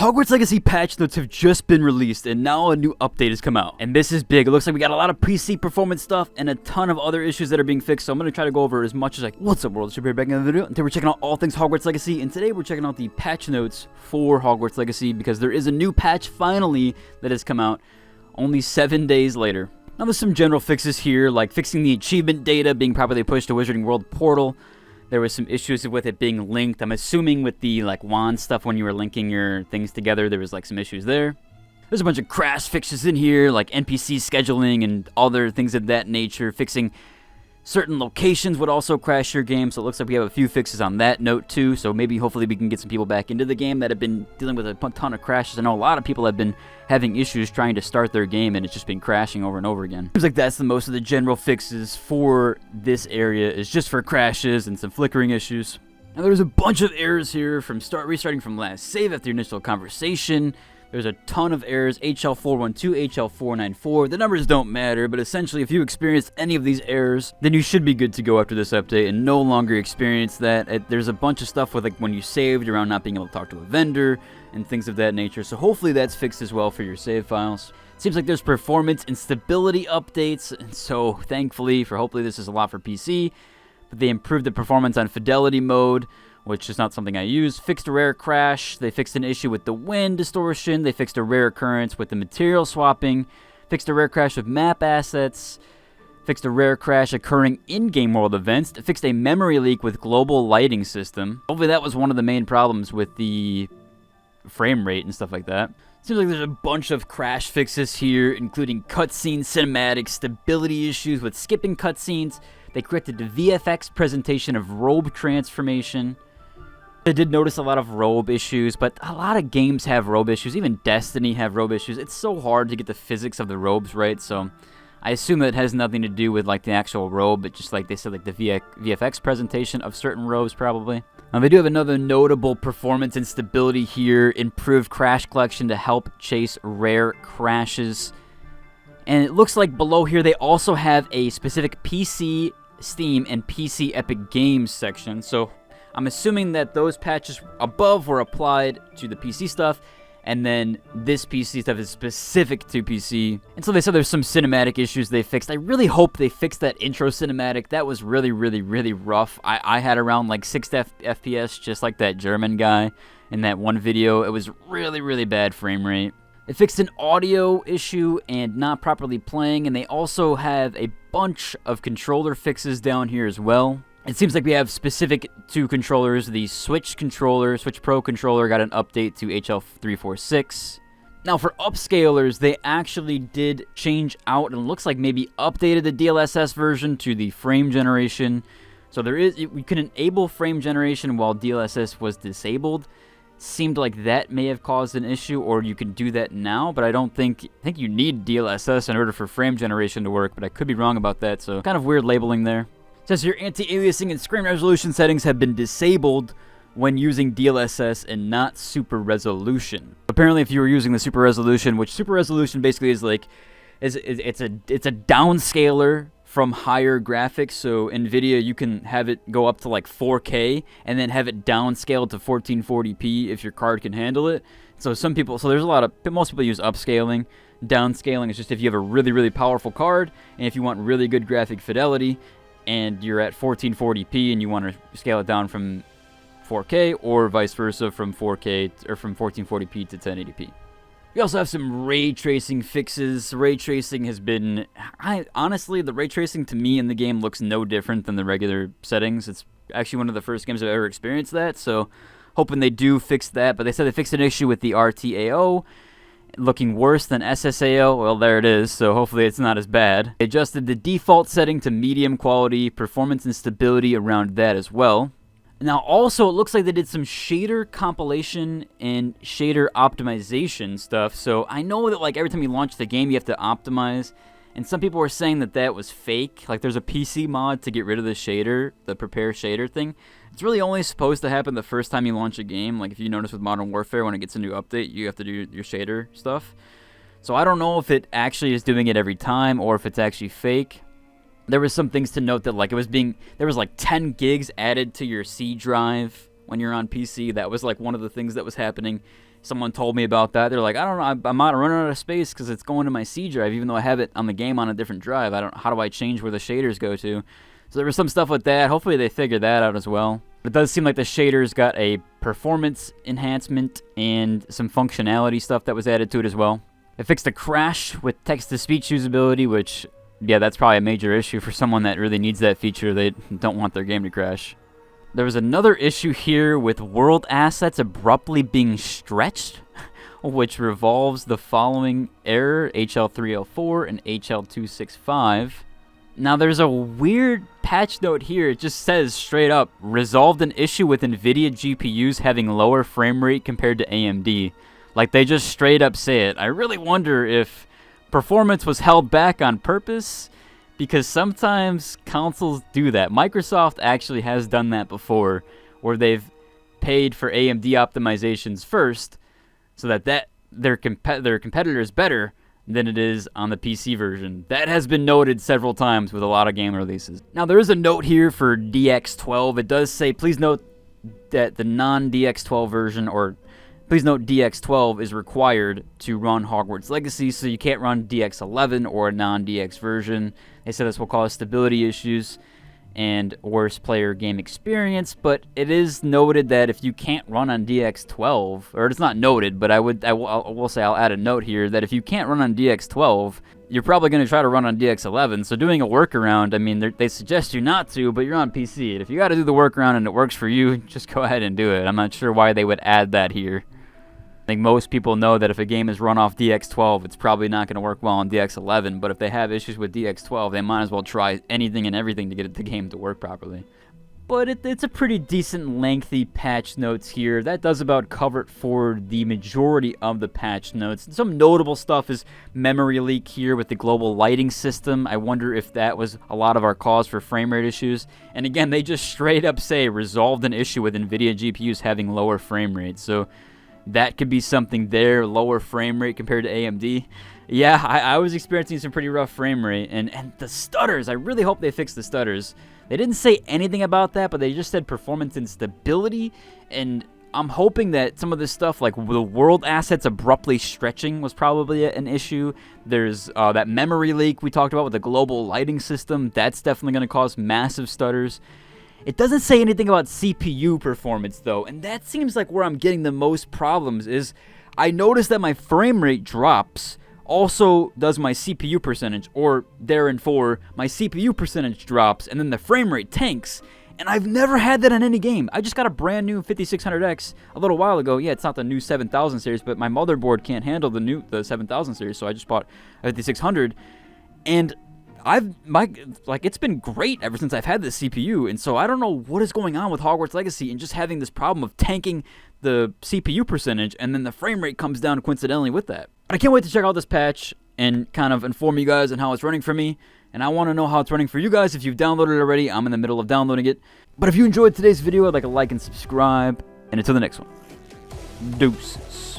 Hogwarts Legacy patch notes have just been released, and now a new update has come out. And this is big. It looks like we got a lot of PC performance stuff and a ton of other issues that are being fixed, so I'm going to try to go over as much as I can. What's up, world? It's your back in the video. And today we're checking out all things Hogwarts Legacy, and today we're checking out the patch notes for Hogwarts Legacy, because there is a new patch finally that has come out only 7 days later. Now there's some general fixes here, like fixing the achievement data being properly pushed to Wizarding World Portal. There was some issues with it being linked. I'm assuming with the wand stuff when you were linking your things together, there was some issues there. There's a bunch of crash fixes in here, like NPC scheduling and other things of that nature. Fixing certain locations would also crash your game, so it looks like we have a few fixes on that note too. So maybe hopefully we can get some people back into the game that have been dealing with a ton of crashes. I know a lot of people have been having issues trying to start their game and it's just been crashing over and over again. Seems like that's the most of the general fixes for this area, is just for crashes and some flickering issues. Now there's a bunch of errors here from restarting from last save after the initial conversation. There's a ton of errors, HL412, HL494. The numbers don't matter, but essentially if you experienced any of these errors, then you should be good to go after this update and no longer experience that. There's a bunch of stuff with when you saved around not being able to talk to a vendor and things of that nature, so hopefully that's fixed as well for your save files. Seems like there's performance and stability updates, and so thankfully, hopefully this is a lot for PC, but they improved the performance on fidelity mode, which is not something I use. Fixed a rare crash. They fixed an issue with the wind distortion. They fixed a rare occurrence with the material swapping. Fixed a rare crash with map assets. Fixed a rare crash occurring in-game world events. Fixed a memory leak with global lighting system. Hopefully that was one of the main problems with the frame rate and stuff like that. Seems like there's a bunch of crash fixes here, including cutscene cinematics, stability issues with skipping cutscenes. They corrected the VFX presentation of robe transformation. I did notice a lot of robe issues, but a lot of games have robe issues. Even Destiny have robe issues. It's so hard to get the physics of the robes right, so I assume that it has nothing to do with the actual robe, but just they said the VFX presentation of certain robes probably. Now they do have another notable performance and stability here, improved crash collection to help chase rare crashes. And it looks like below here they also have a specific PC Steam and PC Epic Games section, so I'm assuming that those patches above were applied to the PC stuff, and then this PC stuff is specific to PC. And so they said there's some cinematic issues they fixed. I really hope they fixed that intro cinematic. That was really rough. I had around 6 FPS, just like that German guy in that one video. It was really bad frame rate. They fixed an audio issue and not properly playing, and they also have a bunch of controller fixes down here as well. It seems like we have specific to controllers. The Switch Pro controller got an update to HL346. Now for upscalers, they actually did change out, and it looks like maybe updated the DLSS version to the frame generation. So we could enable frame generation while DLSS was disabled. Seemed like that may have caused an issue, or you can do that now, but I think you need DLSS in order for frame generation to work, but I could be wrong about that, so kind of weird labeling there. It says your anti-aliasing and screen resolution settings have been disabled when using DLSS and not super resolution. Apparently if you were using the super resolution, which super resolution basically is it's a downscaler from higher graphics. So NVIDIA, you can have it go up to 4K and then have it downscaled to 1440p if your card can handle it. So most people use upscaling. Downscaling is just if you have a really powerful card and if you want really good graphic fidelity and you're at 1440p and you want to scale it down from 4K, or vice versa from 4K or from 1440p to 1080p. We also have some ray tracing fixes. Ray tracing has been, honestly, the ray tracing to me in the game looks no different than the regular settings. It's actually one of the first games I've ever experienced that, so hoping they do fix that. But they said they fixed an issue with the RTAO, looking worse than SSAO. Well, there it is, so hopefully it's not as bad. They adjusted the default setting to medium quality, performance and stability around that as well. Now also it looks like they did some shader compilation and shader optimization stuff. So I know that every time you launch the game you have to optimize, and some people were saying that was fake. There's a PC mod to get rid of the shader, the prepare shader thing. It's really only supposed to happen the first time you launch a game. If you notice with Modern Warfare, when it gets a new update, you have to do your shader stuff. So I don't know if it actually is doing it every time or if it's actually fake. There was some things to note that there was 10 gigs added to your C drive when you're on PC. That was one of the things that was happening. Someone told me about that. They're like, I don't know, I'm not running out of space because it's going to my C drive, even though I have it on the game on a different drive. How do I change where the shaders go to? So there was some stuff with that. Hopefully they figured that out as well. But it does seem like the shaders got a performance enhancement and some functionality stuff that was added to it as well. It fixed the crash with text-to-speech usability, which, yeah, that's probably a major issue for someone that really needs that feature. They don't want their game to crash. There was another issue here with world assets abruptly being stretched, which revolves the following error, HL304 and HL265. Now, there's a weird patch note here. It just says straight up, resolved an issue with NVIDIA GPUs having lower frame rate compared to AMD. Like, they just straight up say it. I really wonder if performance was held back on purpose, because sometimes consoles do that. Microsoft actually has done that before, where they've paid for AMD optimizations first, so that their competitor is better than it is on the PC version. That has been noted several times with a lot of game releases. Now, there is a note here for DX12. It does say, please note that the non-DX12 version, or please note DX12 is required to run Hogwarts Legacy, so you can't run DX11 or a non-DX version. They said this will cause stability issues and worse player game experience, but it is noted that if you can't run on DX12, or it's not noted, but I will say I'll add a note here that if you can't run on DX12, you're probably going to try to run on DX11. So doing a workaround, I mean, they suggest you not to, but you're on PC. And if you got to do the workaround and it works for you, just go ahead and do it. I'm not sure why they would add that here. I think most people know that if a game is run off DX12, it's probably not going to work well on DX11, but if they have issues with DX12, they might as well try anything and everything to get the game to work properly. But it's a pretty decent lengthy patch notes here. That does about cover it for the majority of the patch notes. Some notable stuff is memory leak here with the global lighting system. I wonder if that was a lot of our cause for frame rate issues. And again, they just straight up say resolved an issue with NVIDIA GPUs having lower frame rates. So that could be something there, lower frame rate compared to AMD. Yeah, I was experiencing some pretty rough frame rate. And the stutters, I really hope they fix the stutters. They didn't say anything about that, but they just said performance and stability. And I'm hoping that some of this stuff, like the world assets abruptly stretching, was probably an issue. There's that memory leak we talked about with the global lighting system. That's definitely going to cause massive stutters. It doesn't say anything about CPU performance, though, and that seems like where I'm getting the most problems is I notice that my frame rate drops, also does my CPU percentage, or therefore my CPU percentage drops, and then the frame rate tanks, and I've never had that in any game. I just got a brand new 5600X a little while ago. Yeah, it's not the new 7000 series, but my motherboard can't handle the 7000 series, so I just bought a 5600, and it's been great ever since I've had this CPU, and so I don't know what is going on with Hogwarts Legacy and just having this problem of tanking the CPU percentage, and then the frame rate comes down coincidentally with that. But I can't wait to check out this patch and kind of inform you guys on how it's running for me, and I want to know how it's running for you guys. If you've downloaded it already, I'm in the middle of downloading it. But if you enjoyed today's video, I'd like a like and subscribe, and until the next one, deuces.